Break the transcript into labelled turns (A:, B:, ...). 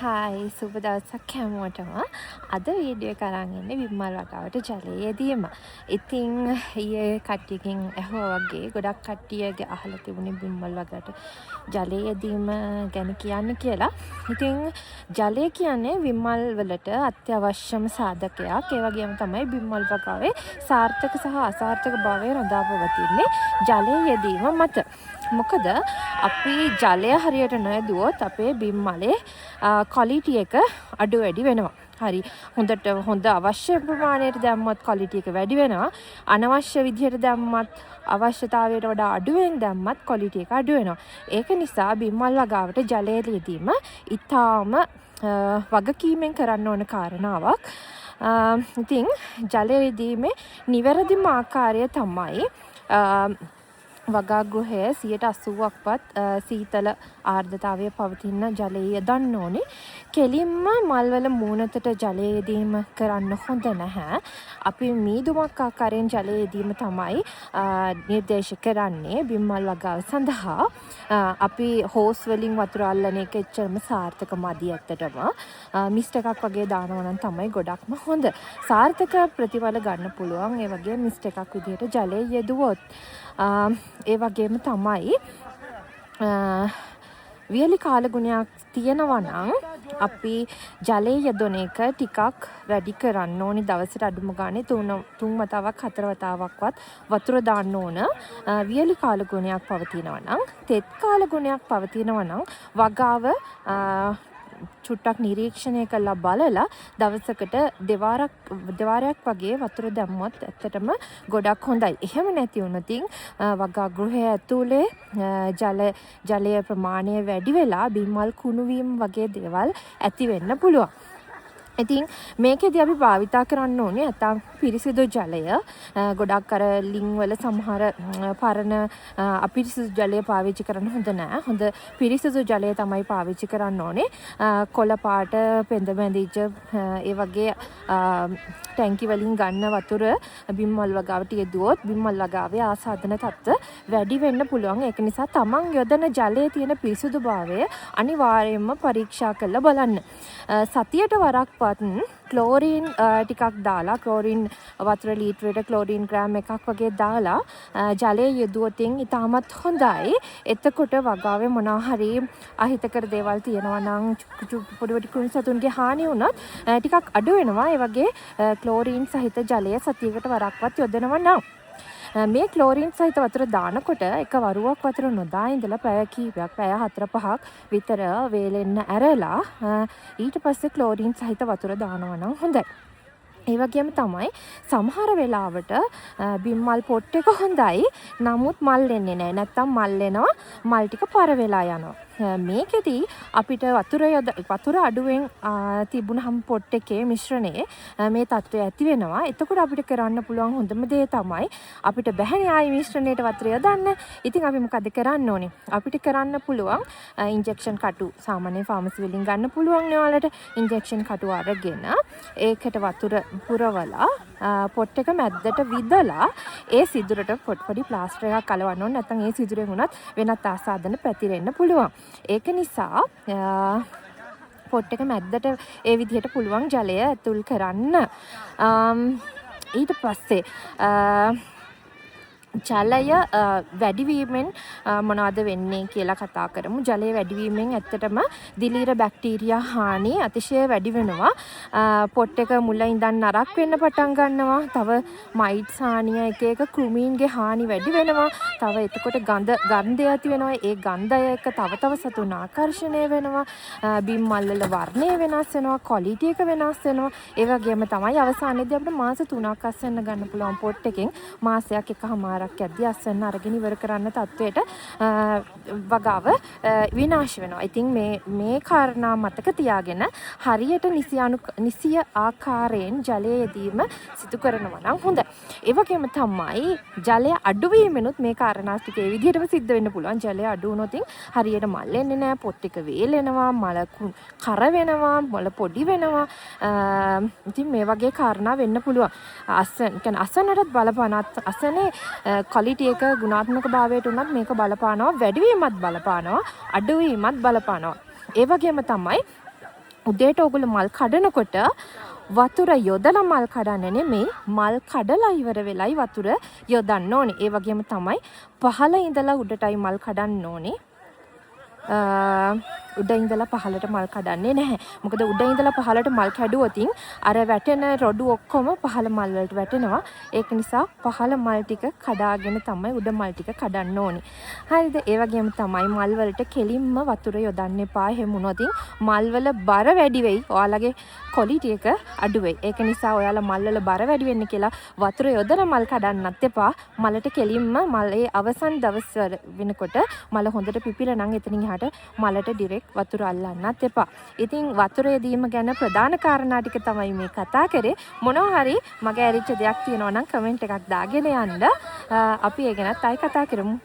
A: Hi සුබ දවසක් හැමෝටම. අද වීඩියෝ එක අරන් ඉන්නේ විමල් වගාවට ජලය යෙදීම. ඉතින් ඊයේ කට්ටියකින් ඇහුවා වගේ ගොඩක් කට්ටියගේ අහලා තිබුණේ විමල් වගාවට ජලය යෙදීම ගැන කියන්න කියලා. ඉතින් ජලය කියන්නේ විමල් වලට අත්‍යවශ්‍යම සාධකයක්. ඒ වගේම තමයි විමල් වගාවේ සාර්ථක සහ අසාර්ථක භාවය රඳා පවතින්නේ ජලය යෙදීම මත. මොකද අපි ජලය හරියට නොයදුවොත් අපේ බිම්මලේ ක්වොලිටි එක අඩු වැඩි වෙනවා. හරි හොඳ අවශ්‍ය ප්‍රමාණයට දැම්මත් ක්වොලිටි එක වැඩි වෙනවා. අනවශ්‍ය විදිහට දැම්මත් අවශ්‍යතාවයට වඩා අඩුවෙන් දැම්මත් ක්වොලිටි එක අඩු වෙනවා. ඒක නිසා බිම්මල් වගාවට ජලය යෙදීම ඊටාම වගකීමෙන් කරන්න ඕන කාරණාවක්. ඉතින් ජලය යෙදීමේ නිවැරදිම ආකාරය තමයි වගා ගෘහය 80%ක්වත් සීතල ආර්ද්‍රතාවය පවතින ජලය යොදන්න ඕනේ. කෙලින්ම මල්වල මූණතට ජලය යෙදීම කරන්න හොඳ නැහැ. අපි මීදුමක් ආකාරයෙන් ජලය යෙදීම තමයි නිර්දේශ කරන්නේ බිම්මල් වගාව සඳහා. අපි හෝස් වලින් වතුර අල්ලන එක එච්චරම සාර්ථක මදි ඇත්තටම. මිස්ට් එකක් වගේ දානවා නම් තමයි ගොඩක්ම හොඳ. සාර්ථක ප්‍රතිඵල ගන්න පුළුවන් ඒ වගේ මිස්ට් එකක් විදිහට ජලය යෙදුවොත්. ඒ වගේම තමයි වියලි කාලගුණයක් තියෙනවා නම් අපි ජලය යොදන එක ටිකක් වැඩි කරන්න ඕනි. දවසට අඩුම ගානේ 3 වතාවක් 4 වතාවක්වත් වතුර දාන්න ඕන. වියලි කාලගුණයක් පවතිනවා නම්, තෙත් කාලගුණයක් පවතිනවා නම් වගාව චුට්ටක් නිරීක්ෂණය කරලා බලලා දවසකට දෙවාරයක් වගේ වතුර දැම්මොත් ඇත්තටම ගොඩක් හොඳයි. එහෙම නැති වුණොතින් වගා ගෘහය ඇතුලේ ජලය ප්‍රමාණය වැඩි වෙලා බිම්මල් කුණු වීම වගේ දේවල් ඇති වෙන්න පුළුවන්. ඉතින් මේකෙදි අපි භාවිතා කරන්න ඕනේ නැත්නම් පිරිසිදු ජලය. ගොඩක් අර ලිං වල සමහර පරණ අපිරිසිදු ජලය පාවිච්චි කරන්න හොඳ නෑ. හොඳ පිරිසිදු ජලය තමයි පාවිච්චි කරන්න ඕනේ. කොළ පාට පෙඳ බැඳිච්ච ඒ වගේ ටැංකි වලින් ගන්න වතුර බිම්මල් වගාවට යෙදුවොත් බිම්මල් වගාවේ ආසාදන තත්ත්ව වැඩි වෙන්න පුළුවන්. ඒක නිසා තමන් යොදන ජලයේ තියෙන පිරිසිදුභාවය අනිවාර්යයෙන්ම පරීක්ෂා කරලා බලන්න. සතියට වරක්වත් ක්ලෝරින් ටිකක් දාලා ක්ලෝරින් වතුර ලීටරයට ක්ලෝරින් ග්‍රෑම් එකක් වගේ දාලා ජලය යොදුවොතින් ඉතාමත් හොඳයි. එතකොට වගාවේ මොනවා හරි අහිතකර දේවල් තියෙනවා නම් පොඩි කුණු සතුන්ගේ හානි වුණොත් ටිකක් අඩු වෙනවා. ඒ වගේ ක්ලෝරින් සහිත ජලය සතියකට වරක්වත් යොදනවා නම් මේ ක්ලෝරින් සහිත වතුර දානකොට එක වරුවක් වතුර නොදා ඉඳලා පැය කීපයක් පැය 4-5ක් විතර වේලෙන්න ඇරලා ඊට පස්සේ ක්ලෝරින් සහිත වතුර දානවා නම් හොඳයි. ඒ වගේම තමයි සමහර වෙලාවට බිම්මල් පොට් එක හොඳයි. නමුත් මල් එන්නේ නැහැ. නැත්තම් මල් එනවා මල් ටික පර වෙලා යනවා. මේකෙදි අපිට වතුර අඩුවෙන් තිබුණහම පොට් එකේ මිශ්‍රණයේ මේ තත්ත්වය ඇති වෙනවා. එතකොට අපිට කරන්න පුළුවන් හොඳම දේ තමයි අපිට බැහැනේ ආයි මිශ්‍රණයට වතුර යොදන්න. ඉතින් අපි මොකද කරන්න ඕනේ? අපිට කරන්න පුළුවන් ඉන්ජෙක්ෂන් කටු සාමාන්‍ය ෆාමසි වලින් ගන්න පුළුවන් නේ ඔයාලට. ඉන්ජෙක්ෂන් කටු අරගෙන ඒකට වතුර පුරවලා පොට් එක මැද්දට විදලා ඒ සිදුරට පොඩි ප්ලාස්ටර් එකක් අලවන්න ඕනේ. නැත්නම් ඒ සිදුරෙන් උනත් වෙනත් ආසාදන පැතිරෙන්න පුළුවන්. ඒක නිසා පොට් එක මැද්දට ඒ විදිහට පුළුවන් ජලය ඇතුල් කරන්න. ඊට පස්සේ ජලය වැඩිවීමෙන් මොනවද වෙන්නේ කියලා කතා කරමු. ජලය වැඩිවීමෙන් ඇත්තටම දිලීර බැක්ටීරියා හානි අතිශය වැඩි වෙනවා. පොට් එක මුල ඉඳන් නරක් වෙන්න පටන් ගන්නවා. තව මයිට්ස් හානිය එක කෘමීන්ගේ හානි වැඩි වෙනවා. තව එතකොට ගන්ධය ඇති වෙනවා. ඒ ගන්ධය එක තව සතුන් ආකර්ෂණය වෙනවා. බිම්මල් වල වර්ණය වෙනස් වෙනවා. ක්වොලිටි එක වෙනස් වෙනවා. ඒ වගේම තමයි අවසානයේදී අපිට මාස 3ක් අස්සන්න ගන්න පුළුවන් පොට් එකෙන් මාසයක් එකමාරක් ඇද්දි අස්සන්න අරගෙන ඉවර කරන්න තත්වයට වගාව විනාශ වෙනවා. ඉතින් මේ කාරණා මතක තියාගෙන හරියට නිසිය ආකාරයෙන් ජලය යෙදීම සිදු කරනවා නම් හොඳයි. ඒ වගේම තමයි ජලය අඩු වීමෙනුත් මේ කාරණා ටික ඒ විදිහටම සිද්ධ වෙන්න පුළුවන්. ජලය අඩු වුණොත් හරියට මල් එන්නේ නැහැ, පොට් එක වේලෙනවා, මල කර වෙනවා, මල පොඩි වෙනවා. ඉතින් මේ වගේ කාරණා වෙන්න පුළුවන්. අසන්නටත් බලපාන අසනේ ක්වොලිටි එක ගුණාත්මක භාවයට උනත් මේක බලපානවා. වැඩිවීමත් බලපානවා, අඩුවීමත් බලපානවා. ඒ වගේම තමයි උදේට ඔයගොල්ලෝ මල් කඩනකොට වතුර යොදලා මල් කඩන්නේ නෙමෙයි මල් කඩලා ඉවර වෙලයි වතුර යොදන්න ඕනේ. ඒ වගේම තමයි පහළ ඉඳලා උඩටයි මල් කඩන්න ඕනේ. උඩ ඉඳලා පහළට මල් කඩන්නේ නැහැ. මොකද උඩ ඉඳලා පහළට මල් කැඩුවොතින් අර වැටෙන රොඩු ඔක්කොම පහළ මල් වලට වැටෙනවා. ඒක නිසා පහළ මල් ටික කඩාගෙන තමයි උඩ මල් ටික කඩන්න ඕනේ. හරිද? ඒ වගේම තමයි මල් වලට කෙලින්ම වතුර යොදන්න එපා. එහෙම වුණොතින් මල් වල බර වැඩි වෙයි. ඔයාලගේ ක්වොලිටි එක අඩු වෙයි. ඒක නිසා ඔයාලා මල් වල බර වැඩි වෙන්න කියලා වතුර යොදලා මල් කඩන්නත් එපා. මලට කෙලින්ම මලේ අවසන් දවස් වෙනකොට මල හොඳට පිපිලා නම් එතනින් එහාට මලට ඩිරෙක්ට් වතුර අල්ලන්නත් එපා. ඉතින් වතුර යෙදීම ගැන ප්‍රධාන කාරණා ටික තමයි මේ කතා කරේ. මොනවා හරි මගේ ඇරිච්ච දෙයක් තියෙනවා නම් කමෙන්ට් එකක් දාගෙන යන්න. අපි ඒ ගැනත් ආයි කතා කරමු.